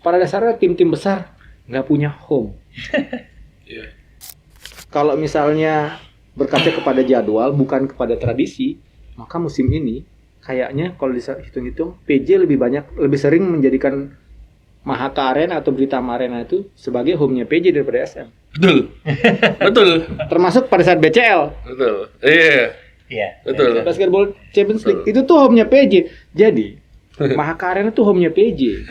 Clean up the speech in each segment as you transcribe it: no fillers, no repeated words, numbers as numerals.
pada dasarnya tim-tim besar nggak punya home. Iya. Kalau misalnya berkaca kepada jadwal bukan kepada tradisi, maka musim ini kayaknya kalau dihitung-hitung PJ lebih sering menjadikan Mahaka Arena atau Britama Arena itu sebagai home-nya PJ daripada SM. Betul. Betul. Termasuk pada saat BCL. Betul. Iya. Iya. Betul. Basketball Champions League Betul. itu tuh home-nya PJ. Jadi Mahaka Arena tuh home-nya PJ.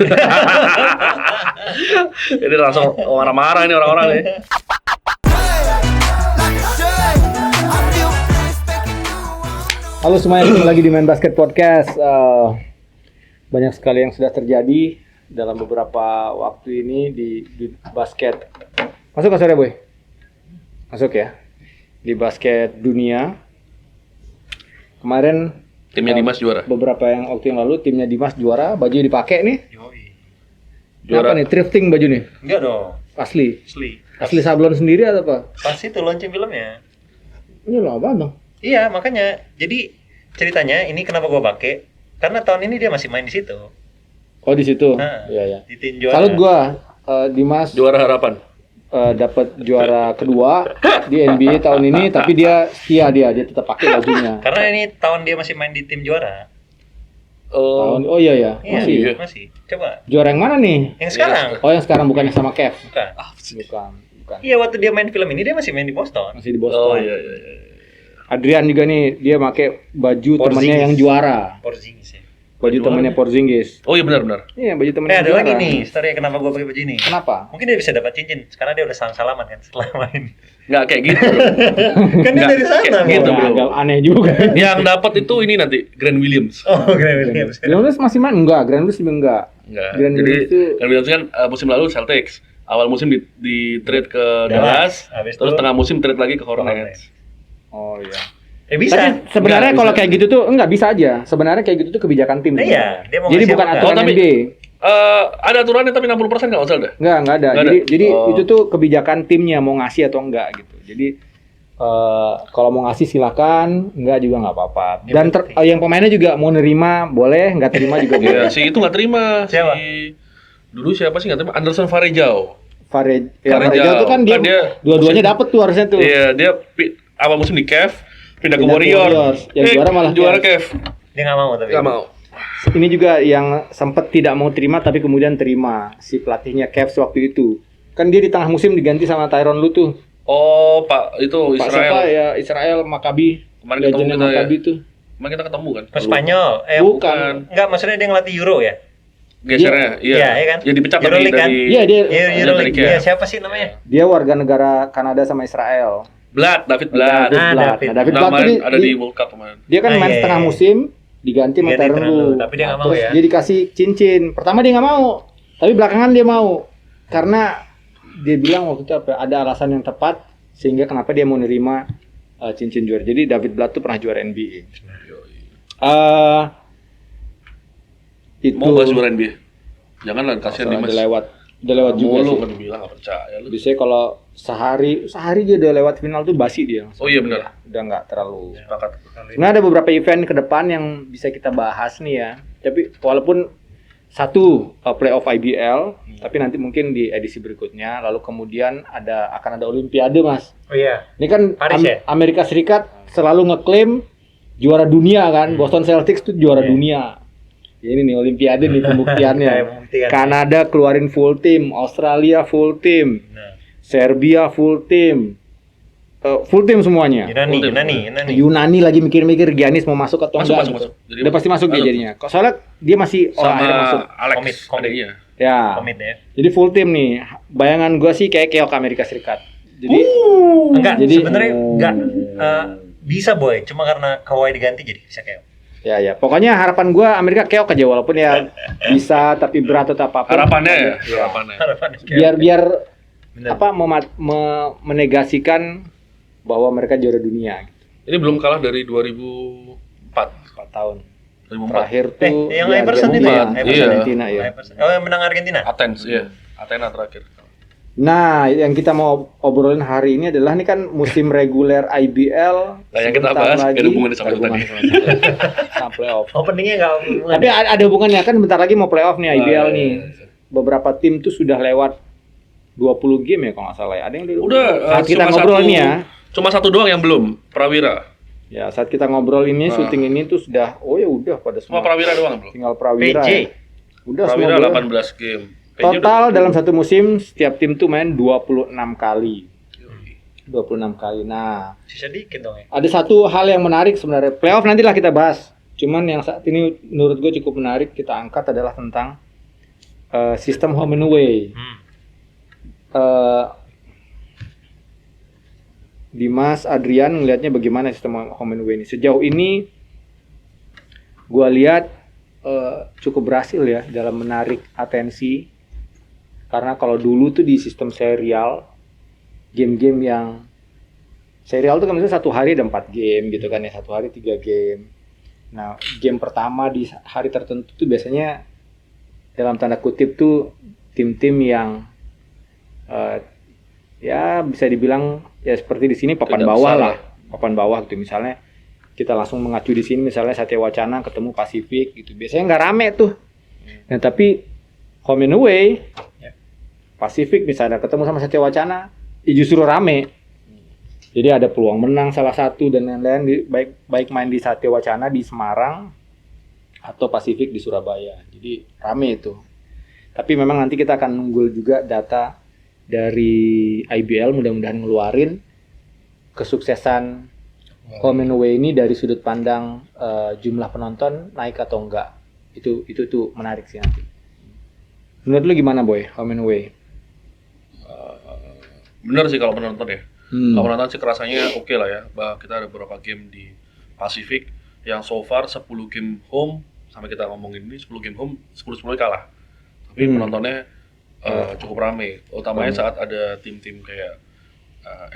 Jadi langsung marah-marah ini orang-orang nih. Halo semuanya, ketemu lagi di Main Basket Podcast. Banyak sekali yang sudah terjadi dalam beberapa waktu ini di basket. Masuk ke sore, Boy? Masuk ya. Di basket dunia. Kemarin Timnya Dimas juara. beberapa waktu yang lalu timnya Dimas juara, baju dipakai nih. Yoi. Apa nih? Thrifting baju nih? Enggak dong. Asli. Asli. Asli sablon sendiri atau apa? Pas itu launching filmnya. Ini loh apa dong? Iya, makanya. Jadi ceritanya ini kenapa gua pakai? Karena tahun ini dia masih main di situ. Oh di situ. Nah, Iya ya. Di tim juara. Salut gua Dimas Juara harapan. dapat juara kedua di NBA tahun ini, tapi dia setia dia tetap pakai bajunya. Karena ini tahun dia masih main di tim juara. Oh iya ya. Iya, Masih. iya. masih. Coba. Juara yang mana nih? Yang sekarang. Oh yang sekarang bukannya sama Kev. Bukan. Bukan. Iya, waktu dia main film ini dia masih main di Boston. Masih di Boston. Oh iya. Adrian juga nih, dia pakai baju temennya yang juara. Porzingis ya. Baju temennya Porzingis. Oh iya benar. Iya, baju temennya Ada juara. lagi nih, story kenapa gua pakai baju ini. Kenapa? Mungkin dia bisa dapat cincin karena dia udah salam-salaman kan setelah main. Nggak kayak gitu. Kan dia Nggak, dari sana. kayak gitu, Bro. bro. Agak aneh juga. Yang dapat itu ini nanti Grant Williams. Oh, keren Williams. Grand Williams masih main? Enggak, Grand Williams juga enggak. Enggak. Grant Jadi Williams itu- Grant Williams kan musim lalu Celtics. Awal musim di trade ke Dallas. Dallas, Habis terus itu tengah musim trade lagi ke Hornets. Oh iya. Bisa. Tapi sebenarnya Nggak, kalau bisa. kayak gitu tuh enggak bisa aja. Sebenarnya kayak gitu tuh kebijakan tim. Iya, dia mau Jadi ngasih bukan apa aturan enggak? Oh, tapi- NBA. Ada aturannya tapi 60% nggak usah dah. Enggak ada. Nggak ada. Jadi Oh. itu tuh kebijakan timnya mau ngasih atau enggak gitu. Jadi kalau mau ngasih silakan, enggak juga nggak apa-apa. Dan yang pemainnya juga mau nerima boleh, nggak terima juga boleh. Iya, si itu nggak terima. Siapa? Dulu siapa sih nggak terima? Anderson Varejao. Varejao tuh kan dia dua-duanya dapet tuh harusnya tuh. Iya, dia awal musim di Cavs, pindah ke Pindah ke Warriors. Warriors. Yang juara malah juara Cavs. Cavs. Dia nggak mau tapi. Nggak mau. Ini juga yang sempat tidak mau terima tapi kemudian terima si pelatihnya Cavs waktu itu. Kan dia di tengah musim diganti sama Tyronn Lue tuh. Oh, Pak itu Pak Israel. siapa ya? Israel Maccabi. Kemarin ketemu Legendnya kita ya. Maccabi tuh. Kemarin kita ketemu kan? Ke Spanyol. Bukan. Enggak, maksudnya dia ngelatih Euro ya? Gesernya, iya. Iya, iya kan? Ya dipecat lagi Euroleague kan? dari Iya dia Euroleague. dari Cavs. Iya, siapa sih namanya? dia warga negara Kanada sama Israel. David Blatt. Ah, David. David. Nah, David Nah, Blatt tuh kemarin ada di World Cup kemarin. dia kan Ah, main iya, setengah iya. musim diganti sama Diganti Tyronn Tyronn Lue. Lue, tapi dia nggak mau Terus ya? dia dikasih cincin. Pertama dia nggak mau, tapi belakangan dia mau karena dia bilang waktu itu ada alasan yang tepat sehingga kenapa dia mau nerima cincin juara. Jadi David Blatt tuh pernah juara NBA. Itu Mau bahas juara NBA? Janganlah, kasihan Dimas. udah lewat juga Mulu sih. kan bilang nggak percaya lu. Biasanya kalau sehari dia udah lewat final tuh basi dia. Oh iya benar. Udah nggak terlalu. Sepakat. Sebenarnya ada beberapa event ke depan yang bisa kita bahas nih ya. Tapi walaupun satu playoff IBL, tapi nanti mungkin di edisi berikutnya. Lalu kemudian akan ada Olimpiade, Mas. Oh iya. Ini kan Paris ya? Amerika Serikat selalu ngeklaim juara dunia kan. Boston Celtics tuh juara Iya. dunia. Ini nih Olimpiade nih pembuktiannya. Kayak membuktikan. Kanada keluarin full team, Australia full team, Nah, Serbia full team semuanya. Yunani lagi mikir-mikir Giannis mau masuk atau enggak. Masuk. Jadi Udah pasti masuk dia jadinya. Kok soalnya dia masih akhirnya masuk. sama Alex. Komit. Adanya. Ya. komit ya. Jadi full team nih. Bayangan gua sih kayak keok Amerika Serikat. Jadi Enggak, Jadi- sebenarnya enggak bisa boy, cuma karena Kawhi diganti jadi bisa kayak. ya. Pokoknya harapan gua Amerika keok aja walaupun ya bisa tapi berat atau apapun. Harapannya ya. Ya. Harapannya. Harapannya kayak. Biar Bener. menegasikan bahwa mereka juara dunia. Ini belum kalah dari 2004. 4 tahun. 2004. Terakhir tuh yang di Iverson itu Argentina. ya? Iya. Argentina ya. Oh, yang menang Argentina. Athens, iya. Athena terakhir. Nah, yang kita mau obrolin hari ini adalah ini kan musim reguler IBL. Nah, yang kita sebentar bahas lagi. nggak ada hubungannya sama Nggak ada itu hubungannya sama playoff. Openingnya enggak hubungan. Tapi ada hubungannya kan bentar lagi mau playoff nih IBL nih. beberapa tim tuh sudah lewat 20 game ya kalau nggak salah ya. Ada yang Udah, saat kita cuma ngobrol satu- ini ya. Cuma satu doang yang belum, Prawira. Ya, saat kita ngobrol ini, syuting ini tuh sudah, oh ya udah pada Cuma semua. Prawira doang yang belum. Tinggal Prawira. PJ. Ya. Udah semua Prawira bola. 18 game. PJ Total udah dalam satu musim setiap tim tuh main 26 kali. 26 kali. Nah, Sisa dikit dong ya. ada satu hal yang menarik sebenarnya. Playoff nantilah kita bahas. Cuman yang saat ini menurut gue cukup menarik kita angkat adalah tentang sistem home and away. Dimas, Adrian ngelihatnya bagaimana sistem home and away ini? Sejauh ini gue lihat cukup berhasil ya dalam menarik atensi. Karena kalau dulu tuh di sistem serial, game-game yang serial tuh kan misalnya satu hari ada 4 game gitu kan ya, satu hari 3 game. Nah, game pertama di hari tertentu tuh biasanya dalam tanda kutip tuh tim-tim yang ya bisa dibilang ya seperti di sini papan Tidak bawah besar lah, papan bawah gitu. Misalnya kita langsung mengacu di sini misalnya Satya Wacana ketemu Pasifik gitu. Biasanya nggak rame tuh. Nah, tapi home and away Pasifik misalnya ketemu sama Satya Wacana, ya justru rame. Jadi ada peluang menang salah satu dan lain-lain, baik main di Satya Wacana di Semarang atau Pasifik di Surabaya. Jadi rame itu. Tapi memang nanti kita akan nunggu juga data dari IBL, mudah-mudahan ngeluarin kesuksesan home and away ini dari sudut pandang jumlah penonton naik atau enggak. Itu tuh menarik sih nanti. Menurut lu gimana Boy, home and away? Bener sih kalau penonton ya. Kalau penonton sih kerasanya oke lah ya. Kita ada beberapa game di Pasifik yang so far 10 game home sampai kita ngomongin ini 10 game home 10 kalah. Tapi penontonnya cukup rame. Utamanya saat ada tim-tim kayak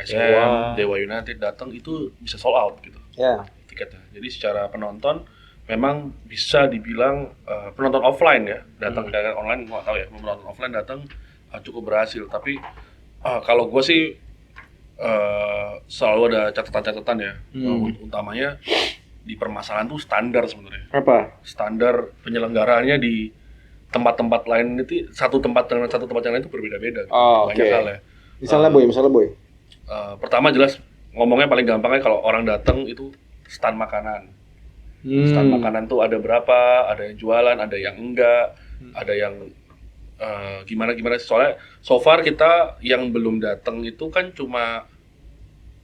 SM, Dewa United datang itu bisa sold out gitu. Ya. Tiketnya. Jadi secara penonton memang bisa dibilang penonton offline ya datang dari online nggak tahu ya, penonton offline datang cukup berhasil. Tapi kalau gue sih selalu ada catatan-catatan ya. Utamanya di permasalahan tuh standar sebenarnya. Apa? Standar penyelenggaraannya di tempat-tempat lain itu satu tempat dengan satu tempat yang lain itu berbeda-beda. Gitu. Oh, Banyak oke. hal ya. Misalnya Boy. Pertama jelas ngomongnya paling gampangnya kalau orang datang itu stand makanan. Stand makanan tuh ada berapa, ada yang jualan, ada yang enggak, ada yang gimana soalnya so far kita yang belum datang itu kan cuma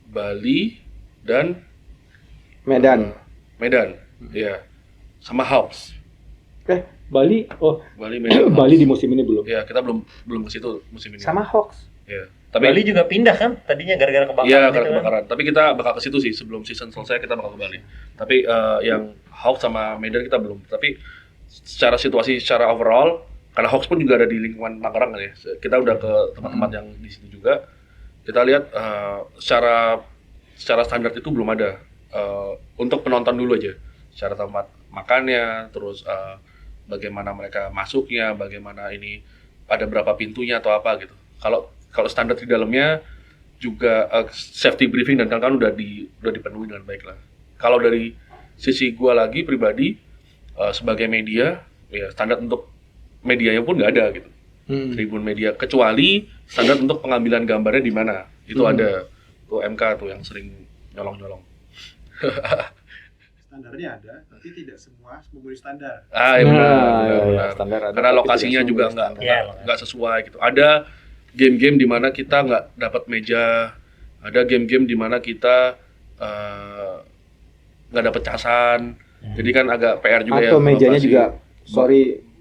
Bali dan Medan. Medan, ya, sama Hawks. Bali. Oh, Bali, Medan, Bali di musim ini belum. Ya kita belum ke situ musim ini. Sama Hawks. Ya. Bali juga pindah kan tadinya gara-gara kebakaran. Iya, gitu karena kan. kebakaran. Tapi kita bakal ke situ sih sebelum season selesai kita bakal ke Bali. Tapi yang Hawks sama Medan kita belum. Tapi secara situasi secara overall, karena Hawks pun juga ada di lingkungan Tangerang kan ya. Kita udah ke tempat-tempat yang di situ juga. Kita lihat secara standar itu belum ada. Untuk penonton dulu aja. Secara tempat makannya, terus bagaimana mereka masuknya, bagaimana ini ada berapa pintunya atau apa gitu. Kalau standar di dalamnya juga safety briefing dan kawan-kawan udah dipenuhi dengan baik lah. Kalau dari sisi gua lagi pribadi sebagai media, ya standar untuk medianya pun nggak ada gitu. Tribun media kecuali standar untuk pengambilan gambarnya di mana itu ada tuh MK tuh yang sering nyolong-nyolong. Standarnya ada, tapi tidak semua memenuhi standar. Ah, ya benar. Ya, standar ada, Karena tapi lokasinya tidak juga semua nggak sesuai gitu. Ada game-game di mana kita nggak dapat meja, ada game-game di mana kita nggak dapat casan. Jadi kan agak PR juga ya. Atau mejanya lokasi. juga,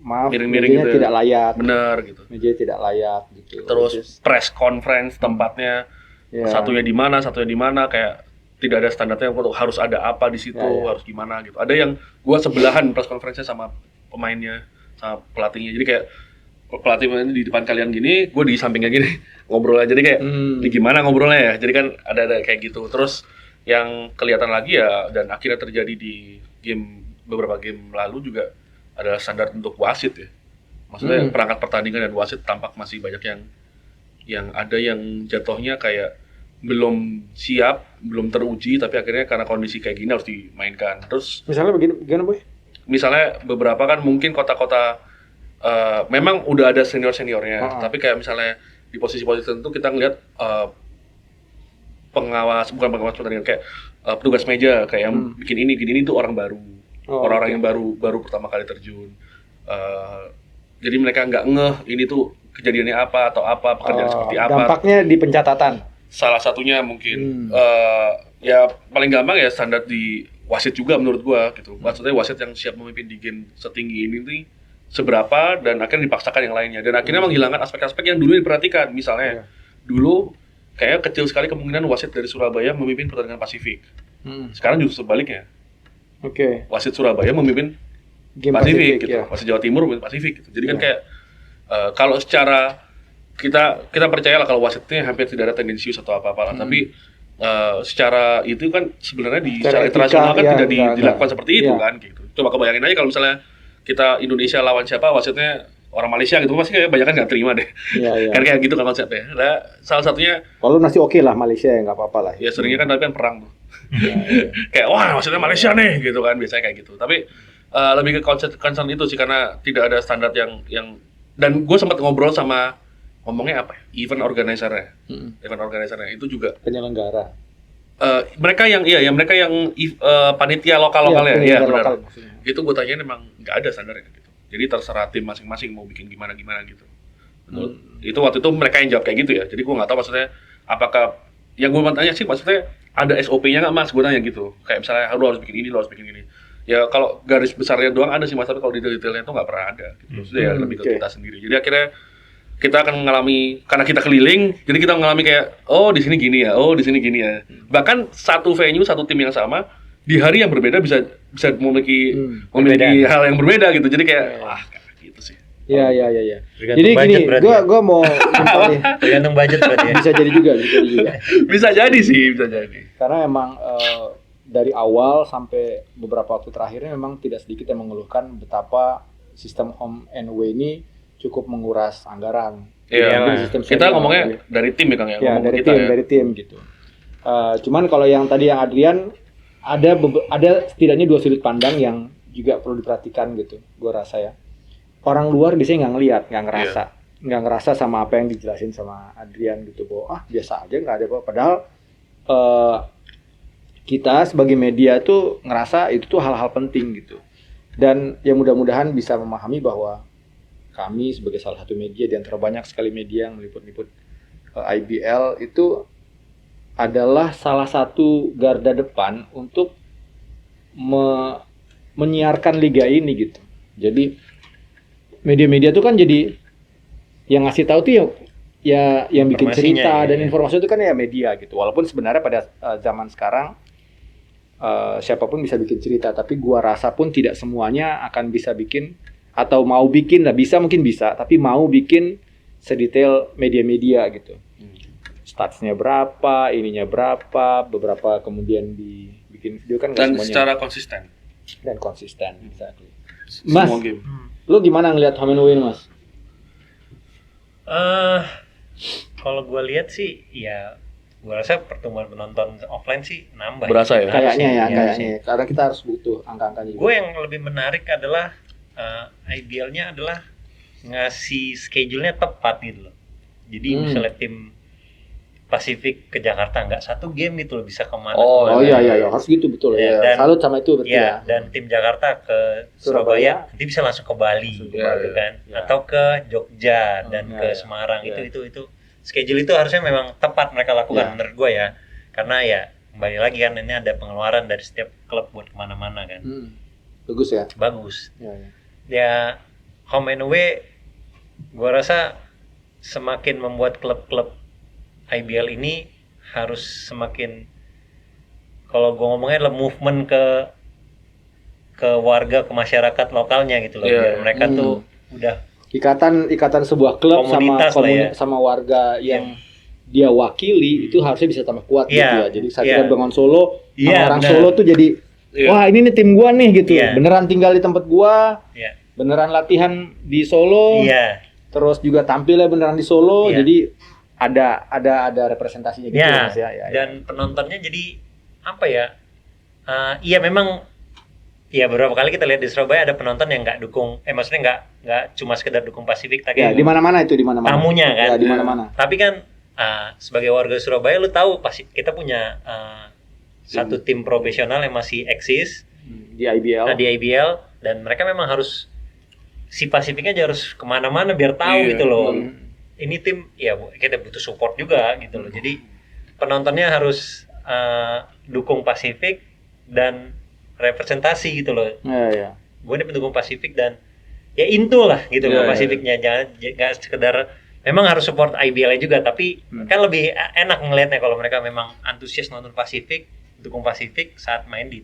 maaf, Miring-miring mejanya gitu ya. tidak layak. Bener gitu. Mejanya tidak layak gitu. Terus press conference tempatnya Ya. satunya di mana kayak tidak ada standarnya untuk harus ada apa di situ, Ya. harus gimana gitu. Ada yang gua sebelahan press conference-nya sama pemainnya, sama pelatihnya. Jadi kayak pelatih di depan kalian gini, gue di sampingnya gini ngobrol aja. Jadi kayak ini gimana ngobrolnya ya. Jadi kan ada kayak gitu. Terus yang kelihatan lagi ya dan akhirnya terjadi di beberapa game lalu juga adalah standar untuk wasit ya. Maksudnya perangkat pertandingan dan wasit tampak masih banyak yang ada yang jatuhnya kayak belum siap, belum teruji, tapi akhirnya karena kondisi kayak gini harus dimainkan. Terus misalnya gimana Boy? misalnya beberapa kan mungkin kota-kota memang udah ada seniornya, Ah. tapi kayak misalnya di posisi-posisi tertentu kita ngeliat bukan pengawas pertandingan, kayak petugas meja, kayak yang bikin ini itu orang baru, orang-orang yang baru pertama kali terjun. Jadi mereka nggak ngeh ini tuh kejadiannya apa atau apa, pekerjaan seperti apa. Dampaknya di pencatatan. Salah satunya mungkin ya paling gampang ya standar di wasit juga menurut gua gitu. Maksudnya wasit yang siap memimpin di game setinggi ini nih seberapa, dan akhirnya dipaksakan yang lainnya, dan akhirnya menghilangkan aspek-aspek yang dulu diperhatikan. Misalnya dulu kayak kecil sekali kemungkinan wasit dari Surabaya memimpin pertandingan Pasifik. Sekarang justru sebaliknya. Oke. Wasit Surabaya memimpin Game Pasifik gitu. ya. Wasit Jawa Timur memimpin Pasifik gitu. Jadi kan kayak kalau secara kita percayalah kalau wasitnya hampir tidak ada tendensius atau apa-apa lah, tapi secara itu kan sebenarnya secara Secara internasional etika, kan ya, tidak enggak. dilakukan seperti itu Iya. kan gitu. Coba kebayangin aja kalau misalnya kita Indonesia lawan siapa, wasitnya orang Malaysia gitu, pasti kayak banyak kan nggak terima deh. Iya. Kan kayak gitu kan konsepnya. Nah, salah satunya Kalau masih oke lah Malaysia ya nggak apa-apa lah. ya seringnya kan tapi kan perang tuh. Iya. Kayak wah wasitnya Malaysia nih gitu kan, biasanya kayak gitu. Tapi lebih ke concern itu sih, karena tidak ada standar yang dan gue sempat ngobrol sama ngomongnya apa ya? Event organizer-nya. Event organizer-nya itu juga Penyelenggara. mereka yang panitia lokal-lokalnya, Iya, ya penyelenggara benar. lokal maksudnya. Itu gue tanyain emang nggak ada standarnya gitu. Jadi terserah tim masing-masing mau bikin gimana gitu. Itu waktu itu mereka yang jawab kayak gitu ya. Jadi gue nggak tahu maksudnya apakah yang gue mau tanya sih maksudnya ada SOP-nya nggak mas? Gue tanya gitu. Kayak misalnya lu harus bikin ini, lu harus bikin ini. Ya kalau garis besarnya doang ada sih mas, tapi kalau detail-detailnya itu nggak pernah ada. Gitu. Maksudnya ya lebih ke Oke. kita sendiri. Jadi akhirnya kita akan mengalami, karena kita keliling, jadi kita mengalami kayak oh di sini gini ya, oh di sini gini ya. Bahkan satu venue, satu tim yang sama di hari yang berbeda bisa memiliki hal yang berbeda gitu. Jadi kayak wah kayak gitu sih. Iya. Tergantung Jadi budget gini, berarti gua mau simpel nih. Tergantung budget berarti ya. Bisa jadi juga. Bisa jadi sih, bisa jadi. Karena emang dari awal sampai beberapa waktu terakhirnya memang tidak sedikit yang mengeluhkan betapa sistem home and away ini cukup menguras anggaran. Iya. Mungkin sistem Kita senior, ngomongnya gitu. dari tim ya Kang ya, Ya, ngomong dari kita tim, ya. dari tim gitu. Cuman kalau yang tadi yang Adrian ada setidaknya dua sudut pandang yang juga perlu diperhatikan gitu. Gua rasa ya. Orang luar biasanya nggak ngelihat, nggak ngerasa sama apa yang dijelasin sama Adrian gitu, bahwa biasa aja nggak ada apa. Padahal kita sebagai media tuh ngerasa itu tuh hal-hal penting gitu. Dan ya mudah-mudahan bisa memahami bahwa kami sebagai salah satu media di antara banyak sekali media yang meliput-liput IBL itu adalah salah satu garda depan untuk menyiarkan liga ini gitu. Jadi media-media itu kan jadi yang ngasih tahu tuh ya yang bikin cerita dan informasi itu kan ya media gitu. Walaupun sebenarnya pada zaman sekarang siapapun bisa bikin cerita, tapi gua rasa pun tidak semuanya akan bisa bikin atau mau bikin lah, mungkin bisa, tapi mau bikin sedetail media-media gitu. Statsnya berapa, ininya berapa, beberapa kemudian dibikin video kan nggak Dan semuanya. secara konsisten. Dan konsisten, exactly. Semua Mas, game. lu gimana ngelihat home and away ini, Mas? Kalau gue lihat sih, ya gue rasa pertumbuhan penonton offline sih nambah. Berasa ya? Kayaknya ya, Iya kayaknya. sih. Karena kita harus butuh angka-angkanya juga. Gue yang lebih menarik adalah IBL-nya adalah ngasih schedule-nya tepat gitu loh. Jadi misalnya tim Pasifik ke Jakarta nggak satu game gitu loh, bisa kemana. Oh iya, harus gitu betul ya. Dan- Salut sama itu betul ya. Dan tim Jakarta ke Surabaya. Surabaya nanti bisa langsung ke Bali Langsung ke gitu Bali. kan, Ya. atau ke Jogja dan ya, ke ya. Semarang. Ya. Itu schedule itu harusnya memang tepat mereka lakukan Ya. menurut gue ya, karena ya kembali lagi kan ini ada pengeluaran dari setiap klub buat kemana-mana kan. Bagus ya. Bagus Ya, ya. ya. Home and away gue rasa semakin membuat klub-klub IBL ini harus semakin, kalau gue ngomongnya adalah movement ke warga, ke masyarakat lokalnya gitu loh. Iya. Biar mereka tuh udah Ikatan sebuah klub Komunitas lah ya. sama warga yang dia wakili itu harusnya bisa tambah kuat gitu Iya. ya. Jadi saat Iya. kita bangun Solo, Iya, orang benar. Solo tuh jadi Iya. wah ini nih tim gua nih gitu. Iya. Beneran tinggal di tempat gua. Iya. Beneran latihan di Solo. iya Terus juga tampilnya beneran di Solo. Iya. Jadi ada representasinya gitu ya, Mas ya. Ya, ya. dan penontonnya jadi apa ya, iya memang ya beberapa kali kita lihat di Surabaya ada penonton yang nggak dukung, maksudnya nggak cuma sekedar dukung Pasifik, tapi Ya, di mana-mana itu, di mana-mana. tamunya kan. Ya, di mana-mana. Tapi kan sebagai warga Surabaya lu tahu pasti kita punya satu tim profesional yang masih eksis Di IBL. di IBL, dan mereka memang harus si Pasifiknya aja harus kemana-mana biar tahu Iya, gitu loh. betul. Ini tim ya kita butuh support juga gitu loh. Jadi penontonnya harus dukung Pasifik dan representasi gitu loh. Ya, ya. Gue ini pendukung Pasifik dan ya into lah gitu Ya, loh ya, Pasifiknya, jangan nggak sekedar memang harus support IBL-nya juga, tapi kan lebih enak ngelihatnya kalau mereka memang antusias nonton Pasifik, dukung Pasifik saat main di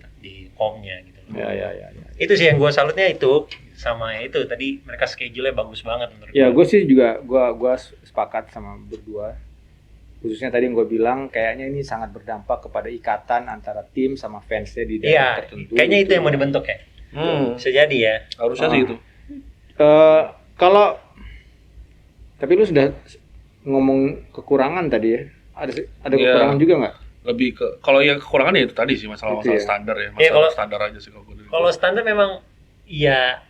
home-nya gitu loh. Ya. Itu sih yang gue salutnya itu, sama itu tadi mereka schedule-nya bagus banget menurut Ya, gue. gue sih juga gue sepakat sama berdua. Khususnya tadi yang gue bilang, kayaknya ini sangat berdampak kepada ikatan antara tim sama fansnya di daerah Iya, tertentu. kayaknya itu gitu yang mau ya. dibentuk ya. Hmm. Bisa jadi ya. Harusnya sih itu. Kalau tapi lu sudah ngomong kekurangan tadi ya. Ada Iya. kekurangan juga nggak? Lebih ke kalau yang kekurangan ya itu tadi sih masalah Itu ya. standar ya. Iya, Masalah kalau- standar aja sih kalau gue. Kalau standar memang ya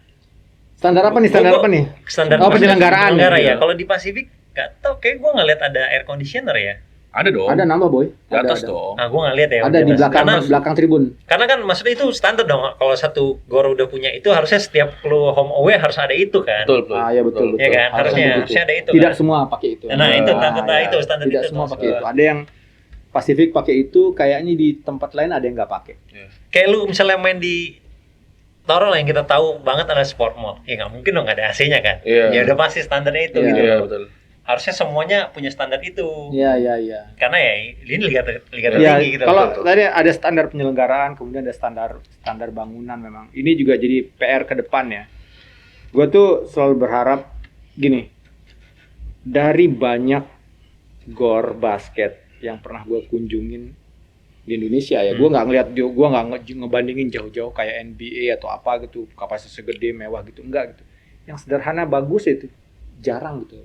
Standar apa nih? Standar Gua- apa nih? standar Oh, penyelenggaraan penyelenggara ya. ya. Kalau di Pasifik nggak tau, kayak gue nggak lihat ada air conditioner ya. Ada dong. Ada nambah boy. Di atas ada. dong. Nah, gue nggak lihat ya. Ada di jelas. belakang belakang tribun. Karena kan maksudnya itu standar dong. Kalau satu gor udah punya itu, harusnya setiap lu home away harus ada itu kan. Betul, betul. Ah ya betul. Ya kan, harusnya begitu. ada itu Tidak kan. semua pakai itu. Nah, itu takut ya. itu standar Tidak itu semua tuh. pakai itu. Ada yang Pasifik pakai itu, kayaknya di tempat lain ada yang nggak pakai. Kayak lu misalnya main di Toro lah yang kita tahu banget ada sport mall. Ya nggak mungkin dong nggak ada AC-nya kan. Iya. Ya udah pasti standarnya itu Iya. gitu. Iya, betul. Harusnya semuanya punya standar itu. Iya. Karena ya ini liga Ya, tertinggi gitu. kalau tadi ada standar penyelenggaraan, kemudian ada standar bangunan memang. Ini juga jadi PR ke depan ya. Gue tuh selalu berharap gini, dari banyak gor basket yang pernah gue kunjungin di Indonesia ya, gue nggak ngeliat, gue nggak ngebandingin jauh-jauh kayak NBA atau apa gitu, kapasitas gede mewah gitu, enggak gitu. Yang sederhana bagus itu jarang gitu.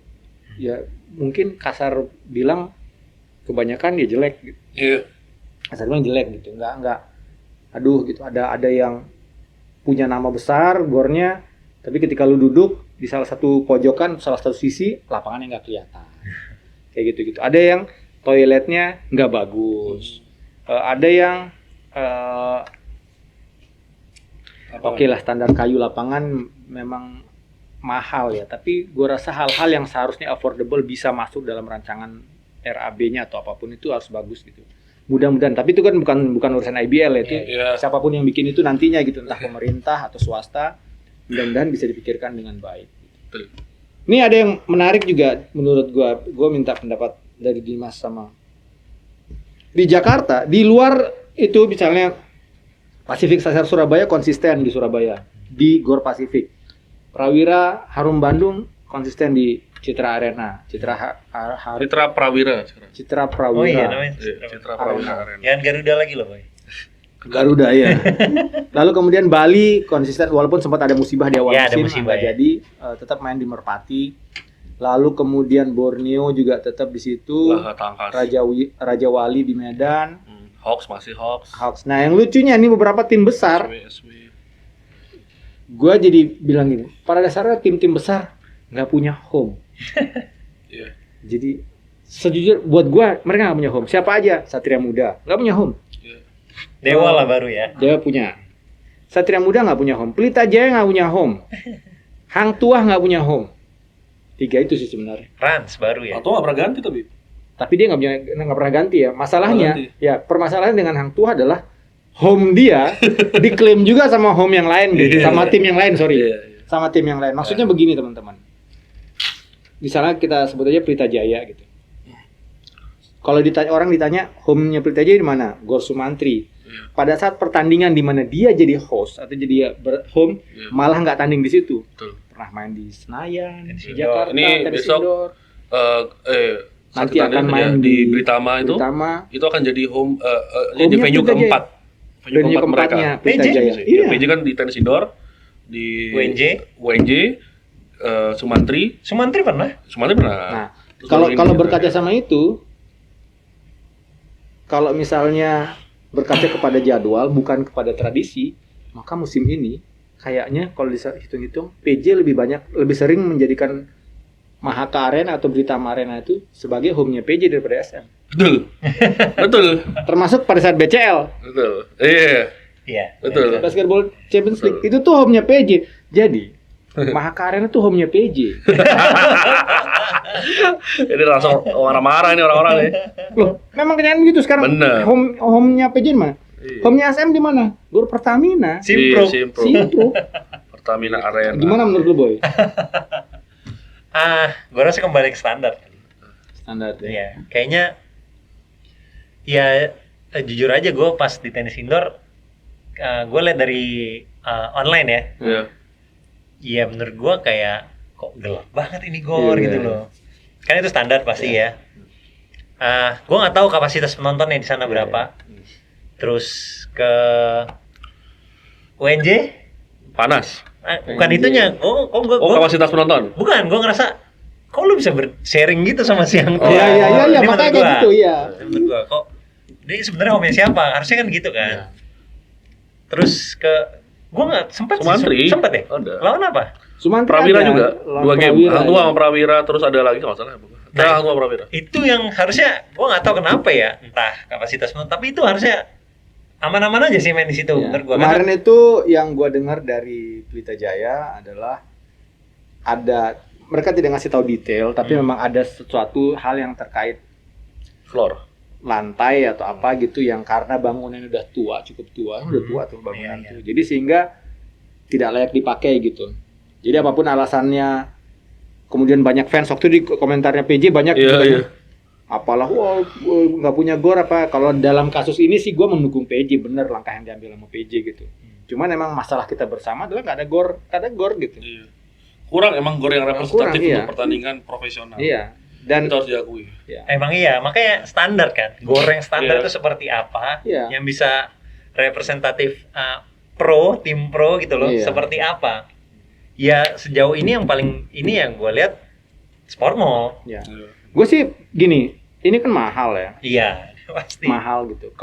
Ya mungkin kasar bilang kebanyakan dia jelek gitu. Iya. Kasar bilang jelek gitu, enggak. Aduh gitu, ada yang punya nama besar gornya, tapi ketika lu duduk di salah satu pojokan, salah satu sisi, lapangannya nggak kelihatan. Kayak gitu. Ada yang toiletnya nggak bagus. Ada yang oke lah, standar kayu lapangan memang mahal ya, tapi gue rasa hal-hal yang seharusnya affordable bisa masuk dalam rancangan RAB-nya atau apapun itu harus bagus gitu. Mudah-mudahan, tapi itu kan bukan urusan IBL ya, itu Iya. siapapun yang bikin itu nantinya gitu, entah pemerintah atau swasta, mudah-mudahan bisa dipikirkan dengan baik. Betul. Ini ada yang menarik juga menurut gue minta pendapat dari Dimas sama. Di Jakarta, di luar itu misalnya Pasifik Sasar Surabaya konsisten di Surabaya, di Gor Pasifik. Prawira Harum Bandung konsisten di Citra Arena, Citra Prawira sekarang. Citra Prawira. Oh iya namanya. Iya, Citra Prawira Arena. Jangan Garuda lagi loh, Boy. Garuda ya. Lalu kemudian Bali konsisten walaupun sempat ada musibah di awal Ya, ada musim, musibah, nggak ya. jadi tetap main di Merpati. Lalu kemudian Borneo juga tetap di situ. Lah, Tangkas. Raja Wali di Medan. Hawks masih Hawks. Hawks. Nah, yang lucunya nih beberapa tim besar, SW. gua jadi bilang gini, pada dasarnya tim-tim besar nggak punya home. Iya. Jadi sejujur buat gua mereka nggak punya home. Siapa aja? Satria Muda nggak punya home. Iya. Dewa lah baru ya. Dia punya. Satria Muda nggak punya home. Pelita Jaya nggak punya home. Hang Tuah nggak punya home. 3 itu sih sebenarnya. Rans baru ya. Atau nggak pernah ganti tapi. Tapi dia nggak pernah ganti ya. Masalahnya, Nggak ya permasalahan dengan Hang Tuah adalah home dia diklaim juga sama home yang lain, gitu. Iya. Sama tim yang lain, sorry. Iya. Sama tim yang lain. Maksudnya begini teman-teman. Misalnya kita sebut aja Pelita Jaya gitu. Kalau orang ditanya home-nya Pelita Jaya di mana? Gor Sumantri. Iya. Pada saat pertandingan di mana dia jadi host atau jadi home, Iya. malah nggak tanding di situ. Betul. Pernah main di Senayan, Tenis di Jakarta, Ini tenis besok indoor. Nanti Nanti akan main di Britama itu. Pertama, Itu akan jadi Home-nya di venue Pelita Jaya. keempat. venue keempatnya Pelita PJ? Jaya. Iya. Iya. PJ kan di tenis indoor di UNJ. Sumantri. Sumantri pernah? Sumantri pernah. Nah, Terus kalau baru ini kalau gitu. berkaca sama itu, kalau misalnya berkaca kepada jadwal bukan kepada tradisi, maka musim ini kayaknya kalau dihitung-hitung PJ lebih sering menjadikan Mahaka Arena atau Britama Arena itu sebagai home-nya PJ daripada SM. Betul. Betul. Termasuk pada saat BCL. Betul. Iya. Iya. Betul. Basketball Champions League Betul. itu tuh home-nya PJ. Jadi Mahaka Arena tuh home-nya PJ. Ini langsung marah-marah ini orang-orang nih. Loh, memang kenyataan begitu sekarang. Bener. Home-nya PJ di mana? Iya. Home-nya SM di mana? Gor Pertamina. Simpro. Iya, Simpro. Simpro. Pertamina Arena. Gimana menurut lu, Boy? Gue rasa kembali ke standar. Standar ya. Iya, kayaknya ya jujur aja gue pas di tenis indoor, gue lihat dari online ya. Iya. Iya menurut gue kayak kok gelap banget ini gor Iya. gitu loh. Kan itu standar pasti ya. Gue nggak tahu kapasitas penontonnya di sana berapa. Terus ke UNJ, Panas. bukan itunya. Oh, kapasitas penonton. bukan. Gue ngerasa kok lu bisa sharing gitu sama si yang tua. Iya, Ini makanya menurut gua. gitu ya. Menurut gua kok ini sebenarnya home siapa? Harusnya kan gitu kan. Iya. Terus ke gua nggak sempat Sumantri. sempat ya. Ada. Lawan apa? Sumantri Prawira ada, juga. lawan 2 game. Prawira, Hang Tua ya. sama Prawira terus ada lagi kalau nggak salah. Nah, Hang Tua sama Prawira. Itu yang harusnya gua nggak tahu kenapa ya, entah kapasitas penonton, tapi itu harusnya aman-aman aja sih main di situ Ya. menurut gua. Kemarin itu yang gua dengar dari Pelita Jaya adalah mereka tidak ngasih tahu detail, tapi memang ada sesuatu hal yang terkait Floor. lantai atau apa gitu yang karena bangunannya udah tua, cukup tua, udah tua tuh bangunan Iya, tuh. Jadi sehingga tidak layak dipakai gitu. Jadi apapun alasannya, kemudian banyak fans waktu di komentarnya PJ banyak Iya, katanya, iya. apalah wah nggak punya gor apa. Kalau dalam kasus ini sih gue mendukung PJ, bener langkah yang diambil sama PJ gitu. Cuman emang masalah kita bersama adalah nggak ada gor gitu. Iya. Kurang emang gor yang representatif Kurang, iya. untuk pertandingan profesional. Iya. Dan Itu harus diakui. ya, Emang iya, makanya standar kan. Goreng standar Iya. itu seperti apa? Iya. Yang bisa representatif tim pro gitu loh, Iya. seperti apa? Ya sejauh ini yang paling ini yang gue lihat Sport Mall. ya. Iya. Gue sih gini, ini kan mahal ya. Iya, pasti. Mahal gitu.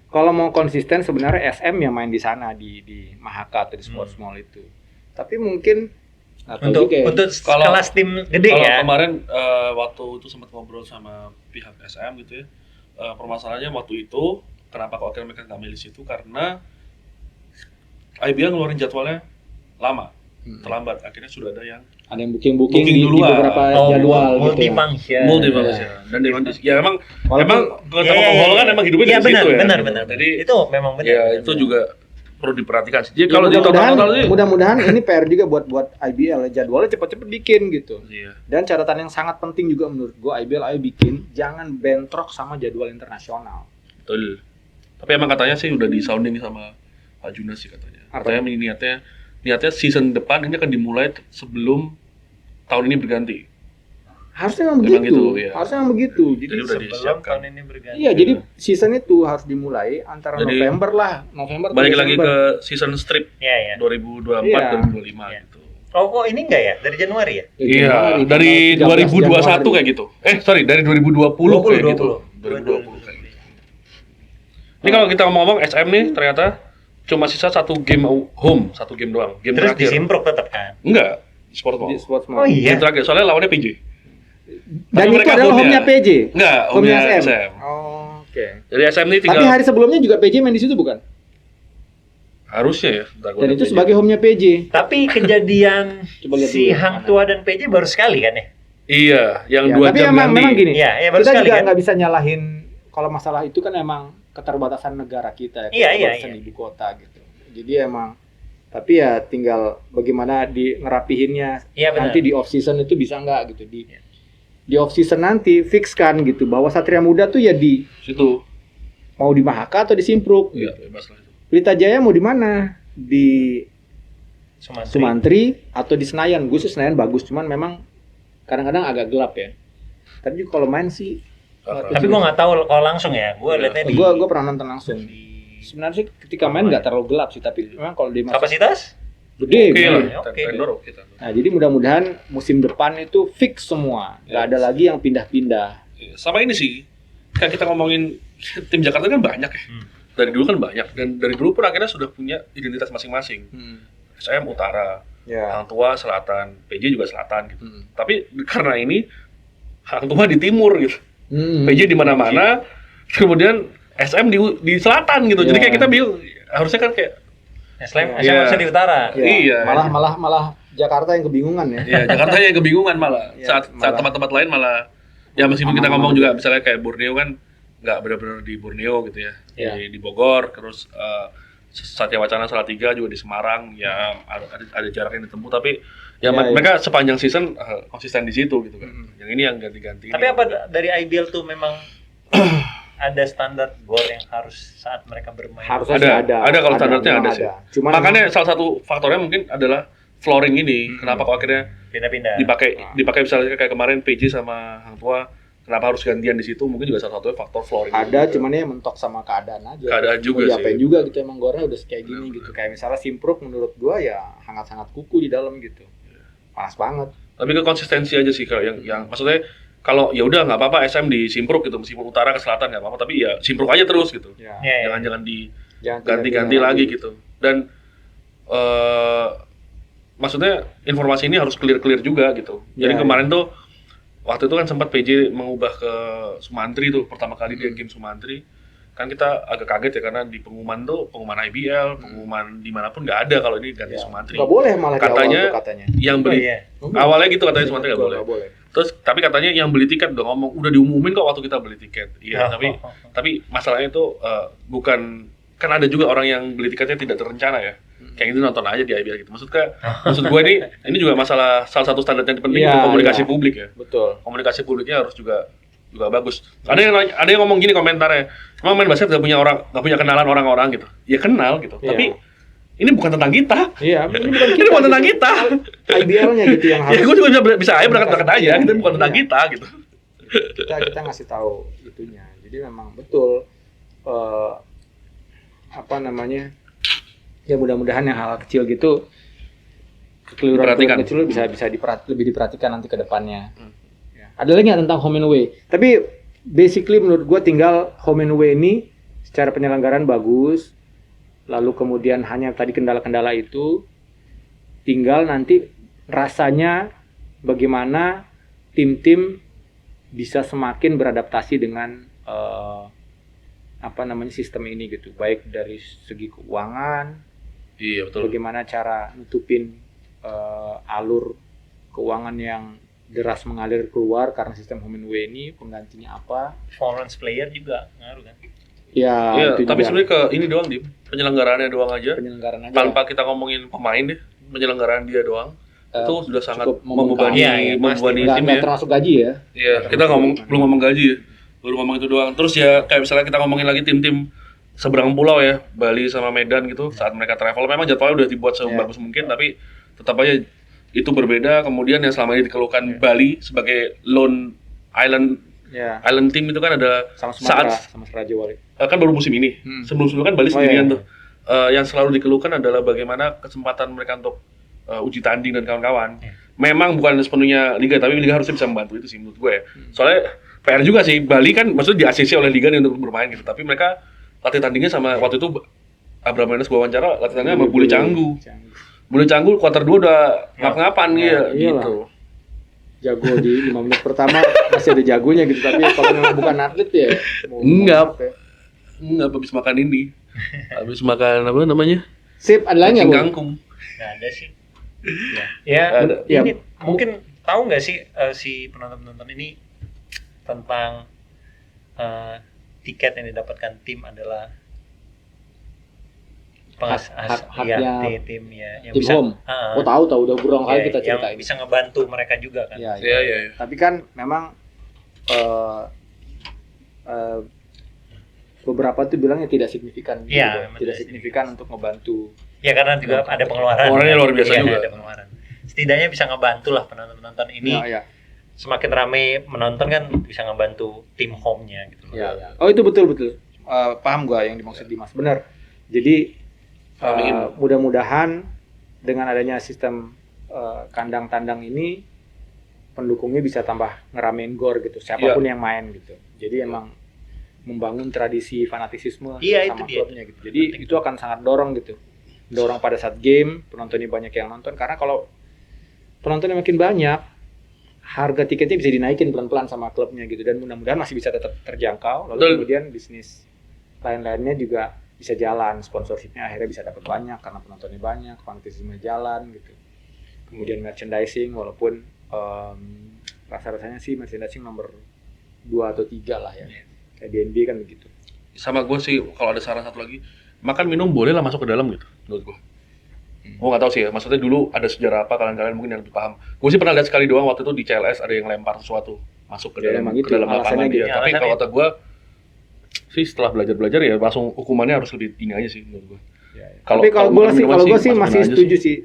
Kalau mau konsisten sebenarnya SM yang main di sana di Mahaka atau di Sports Mall itu. Tapi mungkin Untuk Kalau- kelas tim gede Kalau ya. kemarin waktu itu sempat ngobrol sama pihak SM gitu ya, permasalahannya waktu itu kenapa kok akhirnya mereka nggak milih situ karena IBL ngeluarin jadwalnya lama, terlambat. Akhirnya sudah ada yang ada yang booking Booking di duluan. beberapa jadwal gitu. multi Ya. function. multi Iya. function dan memang ya emang Walaupun- emang kalau sama penghol kan emang hidupnya Iya di situ benar, ya. benar. Jadi Itu memang benar. ya benar. itu juga perlu diperhatikan sih. Jadi Ya, kalau di total sih mudah-mudahan ini PR juga buat IBL ya, jadwalnya cepet-cepet bikin gitu. iya. Dan catatan yang sangat penting juga menurut gua IBL ayo bikin jangan bentrok sama jadwal internasional. Betul. Tapi emang katanya sih udah disounding sama Pak Junas sih katanya. Apa? Katanya niatnya season depan ini akan dimulai sebelum tahun ini berganti. Harusnya memang Memang begitu. gitu, iya. Harusnya memang begitu. Jadi Jadi udah Sebelum disiapkan. tahun ini berganti. iya, jadi season itu harus dimulai antara Jadi, November atau Balik lagi Desember. ke season strip Iya, iya. 2024 Iya. 2025 Iya. gitu. Oh, kok ini enggak ya? Dari Januari ya? Iya, Januari, dari tanggal 13 2021 Januari. kayak gitu. Sorry, dari 2020 kayak gitu. 2020 kayak gitu. Ini kalau kita ngomong SM nih ternyata cuma sisa 1 game home, 1 game doang. Game Terus terakhir. disimpruk tetap kan? Enggak, Sport Mall. Di Sports Oh Mall. iya. Game terakhir soalnya lawannya PJ. Dan Tapi itu mereka adalah home-nya. home-nya PJ. Enggak, Home-nya home-nya SM. SM. Oh, oke. Jadi SM ini Tapi tinggal hari sebelumnya juga PJ main di situ bukan? harusnya ya. Bentar, gua Dan lihat itu PJ. sebagai home-nya PJ. Tapi kejadian Coba lihat si dulu. Hang Tua dan PJ baru sekali kan ya? Iya, yang Ya, 2 tapi jam ganti. memang gini. Iya, iya, baru Kita sekali juga kan? nggak bisa nyalahin kalau masalah itu kan emang keterbatasan negara kita ya, Iya, iya, keterbatasan iya. ibu kota gitu. Jadi emang tapi ya tinggal bagaimana di ngerapihinnya. Iya, benar. Nanti di off season itu bisa nggak gitu di off season nanti fixkan gitu bahwa Satria Muda tuh ya di Situ. mau di Mahaka atau di Simpruk. Iya, Gitu. bebas lah itu. Pelita Jaya mau di mana? Di Sumantri. Sumantri atau di Senayan. Gue sih Senayan bagus, cuman memang kadang-kadang agak gelap ya. Tapi kalau main sih, Tapi gua nggak tahu kalau langsung ya. Gua Iya. liatnya di gue pernah nonton langsung. di Sebenarnya sih ketika main nggak terlalu gelap sih, tapi memang kalau di kapasitas? gede. Oke gede. lah, Oke. Tendor oke. Tendor. Nah jadi mudah-mudahan musim depan itu fix semua, nggak ada lagi yang pindah-pindah. Iya, sama ini sih, kan kita ngomongin tim Jakarta kan banyak ya. Dari dulu kan banyak dan dari dulu pun akhirnya sudah punya identitas masing-masing. SM utara, Ya. Hang Tua selatan, PJ juga selatan gitu. Tapi karena ini Hang Tua di timur gitu, PJ di mana-mana, kemudian SM di selatan gitu. Jadi Iya. kayak kita bingung, harusnya kan kayak SM Iya. harusnya di utara. Iya. Malah Jakarta yang kebingungan ya. ya Jakarta yang kebingungan malah. Iya, Saat malah. tempat-tempat lain malah ya meskipun kita Aman-aman ngomong aja. juga misalnya kayak Borneo kan nggak benar-benar di Borneo gitu ya. Iya. Di Bogor, terus Satya Wacana Salatiga juga di Semarang, ya ada jarak yang ditempuh tapi ya Iya, mereka sepanjang season konsisten di situ gitu kan. Mm-mm. Yang ini yang ganti-ganti. Tapi apa dari IBL tuh memang ada standar gor yang harus saat mereka bermain? Harusnya sih Ada kalau standarnya memang ada sih. Cuman Makanya salah satu faktornya mungkin adalah flooring ini. Kenapa kok akhirnya Pindah-pindah. dipakai misalnya kayak kemarin PJ sama Hang Tua, kenapa harus gantian di situ? Mungkin juga salah satunya faktor flooring. ada, juga. cuman ya mentok sama keadaan aja. Keadaan juga Mau sih. diapain juga gitu, emang gornya udah kayak gini gitu. Kayak misalnya Simpruk menurut gua ya hangat-hangat kuku di dalam gitu. Panas banget. Tapi ke konsistensi aja sih kalau yang maksudnya kalau ya udah nggak apa-apa SM di Simpruk gitu, meskipun utara ke selatan nggak apa-apa, tapi ya Simpruk aja terus gitu. Ya. Iya, iya. Jangan Jangan ganti-ganti lagi gitu. Dan maksudnya informasi ini harus clear juga gitu. Jadi Ya, kemarin tuh waktu itu kan sempat PJ mengubah ke Sumantri tuh pertama kali dia game Sumantri. Kan kita agak kaget ya karena di pengumuman IBL, pengumuman dimanapun nggak ada kalau ini ganti Ya. Sumantri. Nggak boleh malah Katanya- di awal tuh katanya. Yang Oh, beli iya. awalnya gitu katanya Sumantri nggak boleh. Nggak boleh. Terus tapi katanya yang beli tiket udah ngomong udah diumumin kok waktu kita beli tiket. Iya, tapi masalahnya itu bukan kan ada juga orang yang beli tiketnya tidak terencana ya. Kayak gitu nonton aja di IBL gitu. Maksud gue ini juga masalah salah satu standar yang penting Iya, untuk komunikasi iya. publik ya. Betul. Komunikasi publiknya harus juga bagus. Ada yang ngomong gini komentarnya, emang main basket nggak punya kenalan orang-orang gitu. Ya kenal gitu. Iya. Tapi ini bukan tentang kita. Iya, ini bukan Ini bukan tentang kita. IBL-nya gitu yang Ya harus gue juga bisa aja berangkat aja. Kita bukan tentang Iya. kita gitu. kita ngasih tahu itunya. Jadi memang betul apa namanya? Ya mudah-mudahan yang hal kecil gitu kekeliruan Diperhatikan. kecil bisa lebih diperhatikan nanti ke depannya. Ya. Ada lagi nggak tentang home and away? Tapi basically menurut gua tinggal home and away ini secara penyelenggaraan bagus. Lalu kemudian hanya tadi kendala-kendala itu tinggal nanti rasanya bagaimana tim-tim bisa semakin beradaptasi dengan apa namanya sistem ini gitu, baik dari segi keuangan, Iya betul. bagaimana cara nutupin alur keuangan yang deras mengalir keluar karena sistem home and away ini, penggantinya apa? Performance player juga ngaruh kan? Ya Iya, itu tapi juga sebenarnya ke ini doang di penyelenggaraannya doang aja. penyelenggaraan aja. Tanpa kita ngomongin pemain deh, penyelenggaraan dia doang. Itu sudah sangat cukup membebani. membebani Iya, iya, membebani nggak tim nggak ya. termasuk gaji ya. Iya, kita belum ngomong gaji ya. Baru ngomong itu doang. Terus ya kayak misalnya kita ngomongin lagi tim-tim seberang pulau ya, Bali sama Medan gitu, saat mereka travel memang jadwalnya udah dibuat sebagus mungkin, tapi tetap aja itu berbeda. Kemudian yang selama ini dikeluhkan Bali sebagai lone Ya, island team itu kan ada sama Sumatera, saat sama Raja Wali. kan baru musim ini. Sebelum-sebelumnya kan Bali Oh, sendirian iya. tuh. Yang selalu dikeluhkan adalah bagaimana kesempatan mereka untuk uji tanding dan kawan-kawan. Memang bukan sepenuhnya liga, tapi liga harusnya bisa membantu itu sih menurut gue ya. Soalnya PR juga sih, Bali kan maksudnya di ACC oleh liga nih untuk bermain gitu, tapi mereka latih tandingnya sama waktu itu Abraham Enes gua wawancara latih tandingnya sama Bule Canggu. Bule Canggu kuarter 2 udah ngap-ngapan Ya, ya, iyalah. gitu. Jago di 5 menit pertama masih ada jagonya gitu, tapi kalau memang bukan atlet ya mau Enggak. apa ya. Enggak habis makan ini. Habis makan apa namanya? Sip, ada lagi Cacing nggak, Bu? kangkung. Nggak ada sih. Ya, Ada. ini mungkin tahu nggak sih si penonton-penonton ini tentang tiket yang didapatkan tim adalah haknya tim ya yang tim bisa home. Oh tahu udah berulang kali kita yang ceritain. bisa ngebantu mereka juga kan. Ya, Iya, iya. Tapi kan memang beberapa tuh bilangnya tidak signifikan gitu, Iya, Bang. memang Tidak tidak signifikan untuk ngebantu. Ya karena juga ada pengeluaran. Pengeluarannya luar biasa Iya, juga. ada pengeluaran. Setidaknya bisa ngebantu lah penonton-penonton ini. Ya. Semakin ramai menonton kan bisa ngebantu tim home-nya gitu. Ya. Oh itu betul. Paham gua yang dimaksud Dimas. Benar. Jadi mudah-mudahan dengan adanya sistem kandang tandang ini pendukungnya bisa tambah ngeramein gor gitu. Siapapun yang main gitu. Jadi emang membangun tradisi fanatisisme Iya, sama itu dia. klubnya gitu. Jadi itu akan sangat dorong gitu. dorong pada saat game, penontonnya banyak yang nonton. Karena kalau penontonnya makin banyak, harga tiketnya bisa dinaikin pelan-pelan sama klubnya gitu, dan mudah-mudahan masih bisa tetap terjangkau. Lalu Betul. kemudian bisnis lain-lainnya juga bisa jalan, sponsorshipnya akhirnya bisa dapat banyak karena penontonnya banyak, fanatisme jalan gitu. Kemudian merchandising, walaupun rasa-rasanya sih merchandising nomor 2 atau 3 lah ya, kayak di NBA kan begitu. Sama gue sih kalau ada saran satu lagi, makan minum boleh lah masuk ke dalam gitu menurut gue. Gue nggak tahu sih ya, maksudnya dulu ada sejarah apa, kalian mungkin yang lebih paham. Gue sih pernah lihat sekali doang waktu itu di CLS ada yang lempar sesuatu masuk ke Ya, dalam emang ke gitu, dalam lapangan alasannya dia. gitu. Tapi Alasannya kalau itu. kata gue sih setelah belajar ya langsung hukumannya harus lebih ini aja sih menurut gue. Tapi kalau gue sih, masih masukin aja setuju sih,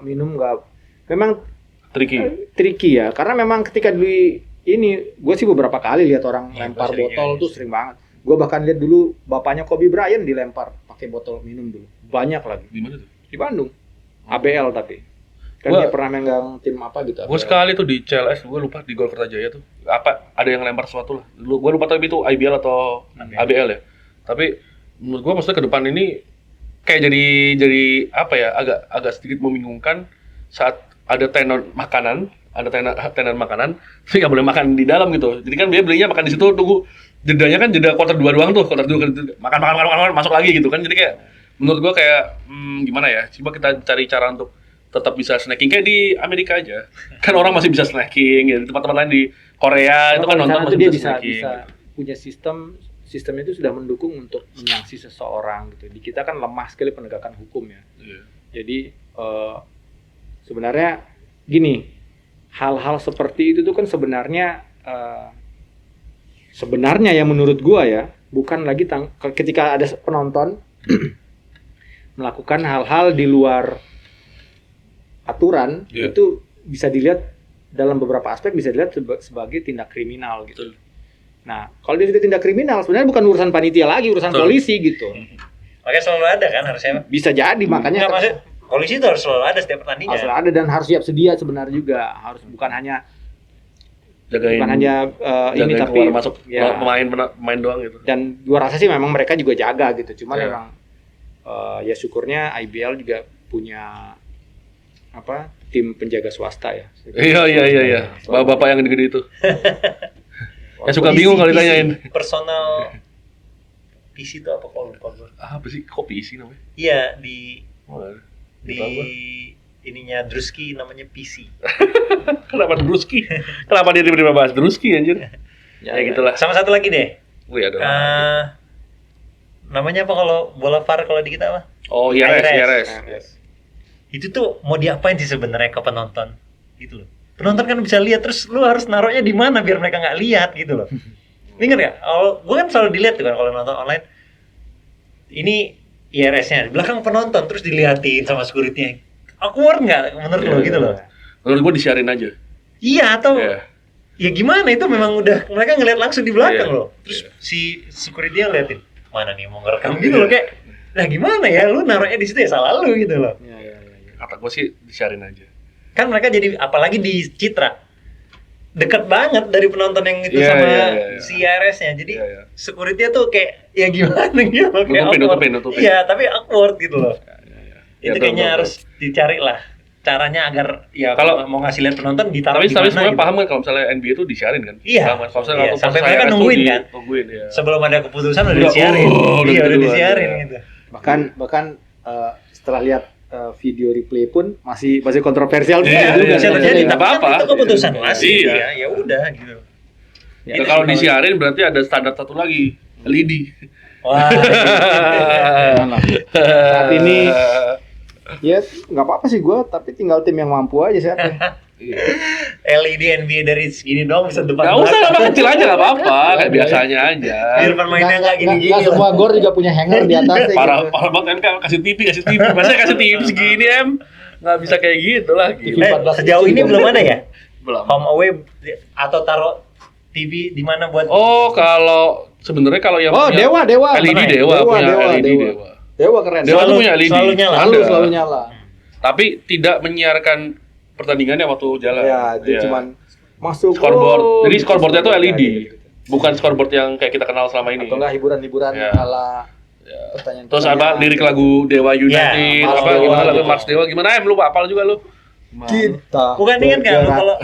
minum nggak, memang tricky. tricky ya, karena memang ketika dulu ini, gue sih beberapa kali lihat orang Iya, lempar gua sering botol juga, tuh sering banget. Gue bahkan lihat dulu bapaknya Kobe Bryant dilempar pakai botol minum dulu, banyak lagi Di mana tuh? di Bandung, ABL tapi kan Gua- dia pernah megang tim apa gitu. Gue ABL. sekali tuh di CLS, gue lupa di Gol Kertajaya tuh apa ada yang lempar sesuatu lah. Gue lupa tapi itu IBL atau ABL ya. Tapi menurut gue maksudnya ke depan ini kayak jadi apa ya, agak sedikit membingungkan saat ada tenan makanan, ada tenan makanan, tapi nggak boleh makan di dalam gitu. Jadi kan dia belinya makan di situ, tunggu jedanya kan jeda quarter 2 doang tuh, quarter 2 makan masuk lagi gitu kan. Jadi kayak menurut gua kayak gimana ya, coba kita cari cara untuk tetap bisa snacking kayak di Amerika aja. Kan orang masih bisa snacking ya, di tempat-tempat lain di Korea itu kan Kalau di nonton sana masih tuh dia bisa bisa snacking. punya sistemnya itu sudah mendukung untuk menyangsi seseorang gitu. Di kita kan lemah sekali penegakan hukum ya. Iya. Jadi sebenarnya gini, hal-hal seperti itu tuh kan sebenarnya yang menurut gua ya, bukan lagi ketika ada penonton melakukan hal-hal di luar aturan, Iya. itu bisa dilihat dalam beberapa aspek, bisa dilihat sebagai tindak kriminal gitu. Betul. Nah, kalau dia sudah tindak kriminal, sebenarnya bukan urusan panitia lagi, urusan Betul. polisi gitu. Makanya selalu ada kan harusnya. Bisa jadi, makanya Nggak, maksud polisi itu harus selalu ada setiap pertandingan. harus ada dan harus siap sedia sebenarnya juga. Harus bukan hanya Jagain ini jagain tapi keluar masuk ya. pemain doang gitu. Dan gua rasa sih memang mereka juga jaga gitu. Cuman Ya. memang ya syukurnya IBL juga punya tim penjaga swasta ya. Iya. Bapak-bapak yang gede-gede itu. Ya suka bingung kalau ditanyain. Personal PC itu apa kalau lupa gue? Apa sih kopi isi namanya? Iya di Oh, di tahu gua. ininya Drusky namanya PC. Kenapa Druski? Kenapa dia tiba-tiba bahas Druski anjir? Ya gitulah. Sama satu lagi deh. Wih ada. Namanya apa kalau bola VAR kalau di kita apa? Oh IRS. IRS. Itu tuh mau diapain sih sebenarnya ke penonton? Gitu loh. Penonton kan bisa lihat, terus lu harus naruhnya di mana biar mereka nggak lihat gitu loh. Ingat ya? Kalau gue kan selalu dilihat tuh kan kalau nonton online. Ini IRS-nya di belakang penonton, terus dilihatin sama security-nya. Awkward nggak menurut lo gitu loh? Menurut gua disiarin aja. Iya atau Iya. ya gimana, itu memang udah mereka ngeliat langsung di belakang Iya. loh. Terus si security-nya ngeliatin mana nih mau ngerekam gitu loh, kayak nah gimana ya, lu naruhnya di situ ya salah lu gitu loh. Iya. Kata gua sih disiarin aja. Kan mereka jadi, apalagi di Citra dekat banget dari penonton yang itu Iya, sama iya. si IRS-nya. Jadi Iya. security-nya tuh kayak ya gimana gitu loh, kayak awkward. Nutupin. Iya, tapi awkward gitu loh. Ya, Itu betul, kayaknya betul, harus dicari lah caranya agar ya Kalau- kalau mau ngasih lihat penonton ditaruh Tapi di mana semuanya gitu. paham kan kalau misalnya NBA itu disiarin kan? Iya. Paham kan? Kalau misalnya Iya, waktu sampai pas mereka IRS tuh nungguin kan? Nungguin ya. Sebelum ada keputusan udah Udah, disiarin. udah Iya, udah duluan, disiarin ya. gitu. Bahkan setelah lihat video replay pun masih kontroversial juga. Iya, juga. iya, Bisa iya, terjadi, iya. tapi kan Apa-apa. itu keputusan Iya. wasit. Iya. Ya, ya udah gitu. Ya, Nah, kalau disiarin berarti ada standar satu lagi, LED. Wah, Jangan lah. Saat ini ya nggak apa-apa sih gue, tapi tinggal tim yang mampu aja siapa. LED NBA dari segini dong bisa depan Gak usah, belakang. nama kecil aja gak apa-apa, kayak biasanya aja. Biar pemainnya nggak gini-gini Nggak lah. semua gor juga punya hanger di atasnya. Parah, gitu. parah banget kan, kasih TV. Masa kasih TV segini nggak bisa kayak gitu lah. Gila. 14 Sejauh inci ini dong. belum ada ya? Belum. Home away atau taruh TV di mana buat Oh, kalau sebenarnya kalau yang Oh, punya Dewa. LED Pernah ya? Dewa punya LED Dewa. Dewa. Dewa keren. Dewa tuh punya LED. selalu nyala. Ada. Selalu nyala. Tapi tidak menyiarkan pertandingannya waktu jalan. Ya, dia Iya. cuman masuk Scoreboard. Jadi gitu, scoreboardnya tuh LED. gitu. Bukan scoreboard yang kayak kita kenal selama ini. Atau enggak hiburan-hiburan Ya. ala Pertanyaan Terus apa lirik lagu Dewa United, Mars apa Dewa gimana lagu gitu. Mars Dewa gimana em lupa apal juga lu. Kita Bukan ingat kan bergerak kalau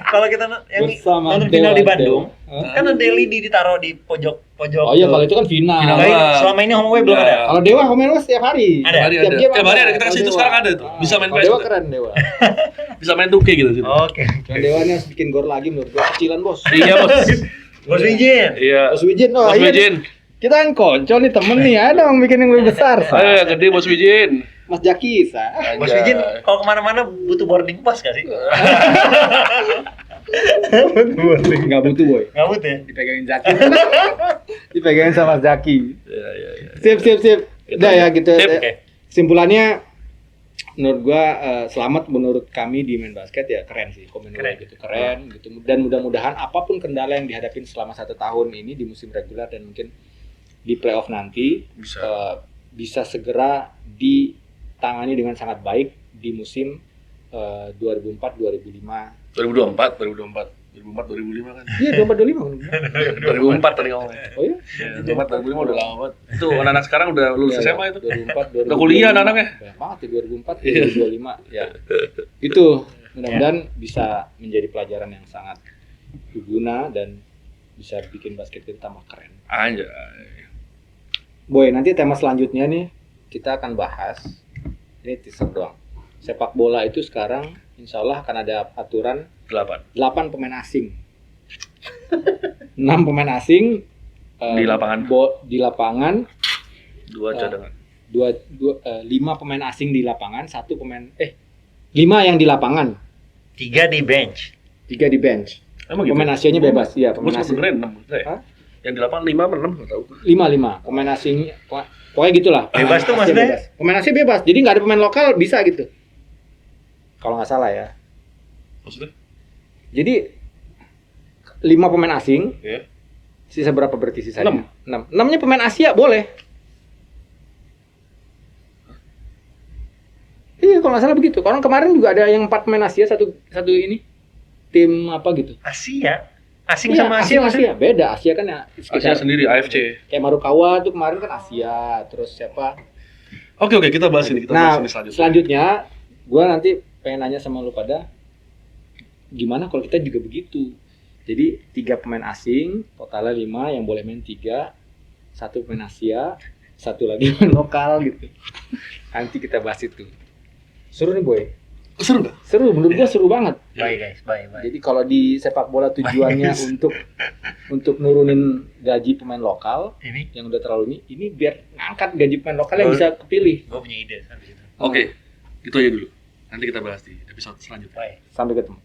kalau kita yang bersama nonton final di Dewa, Bandung, Dewa. kan ada LED ditaruh di pojok. Oh iya, kalau itu kan final. Final. Tapi selama ini home away belum Ya. ada. Kalau Dewa home and away setiap hari. Ada? Tiap hari ada. Tiap hari ada. Kita kasih itu Kalau sekarang Dewa. ada tuh. Bisa main Kalau PS Dewa tuh. keren Dewa. Bisa main 2K gitu sih. Oke. Yang Dewa ini harus bikin gor lagi menurut gua. Kecilan bos. Iya, Bos. Bos Wijin. Iya. Bos Wijin, oh Bos iya. Wijin. Kita kan konco nih temen nih, ada dong bikin yang lebih besar. Sa. Ayo yang gede Bos Wijin. Mas Jaki, Sa. Bos Wijin kalau kemana-mana butuh boarding pass gak sih? Nggak butuh boy. Nggak butuh ya? Dipegangin Jaki. Dipegangin sama Mas Jaki. Iya, iya, iya. Sip. Udah ya gitu. Sip. Oke. Simpulannya menurut gua selamat menurut kami di main basket ya keren sih komen Keren. gitu keren gitu dan mudah-mudahan apapun kendala yang dihadapin selama 1 tahun ini di musim reguler dan mungkin di playoff nanti Bisa. bisa segera ditangani dengan sangat baik di musim 2004-2005. 2024, 2005 kan. Iya 2004-2005 kan. 2004 tadi ngomongnya. Oh iya? 2004, 2005 udah lama banget. Itu anak-anak sekarang udah lulus Iya, SMA itu. 2004, Udah kuliah anak-anaknya. Banyak banget ya 2004, 2025 ya. Itu mudah-mudahan bisa menjadi pelajaran yang sangat berguna dan bisa bikin basket kita tambah keren. Anjay. Boy, nanti tema selanjutnya nih kita akan bahas ini teaser doang. Sepak bola itu sekarang insya Allah akan ada aturan 8 pemain asing. 6 pemain asing Di lapangan. di lapangan 2 cadangan. 5 pemain asing di lapangan, 5 yang di lapangan, 3 di bench. 3 di bench. Emang gitu? Pemain Asianya bebas, iya Gue pemain sempat asing. dengerin 6. Hah? Yang di lapangan 5 apa 6 enggak tahu. 5 pemain asing, pokoknya gitulah. Bebas tuh Asia maksudnya? bebas. Pemain asing bebas, jadi nggak ada pemain lokal bisa gitu. Kalau nggak salah ya. Maksudnya? Jadi 5 pemain asing, Iya. sisa berapa berarti sisanya? 6. 6. 6-nya pemain Asia boleh. Iya, kalau nggak salah begitu. Orang kemarin juga ada yang 4 pemain Asia, satu ini tim apa gitu. Asia. Asing Iya, sama Asia maksudnya. beda. Asia kan ya Asia sekitar- sendiri AFC. Kayak Marukawa tuh kemarin kan Asia, terus siapa? Oke, kita bahas ini. Kita Nah, bahas ini selanjutnya gua nanti pengen nanya sama lu pada gimana kalau kita juga begitu. Jadi 3 pemain asing, totalnya 5 yang boleh main 3, 1 pemain Asia, 1 lagi pemain lokal gitu. Nanti kita bahas itu. Seru nih boy. Seru gak? Seru, menurut gua seru banget. Baik guys, baik. Jadi kalau di sepak bola tujuannya untuk nurunin gaji pemain lokal Ini yang udah terlalu ini biar ngangkat gaji pemain lokal yang bisa kepilih. gue punya ide habis itu. Oke. Itu aja dulu. Nanti kita bahas di episode selanjutnya. Baik. Sampai ketemu.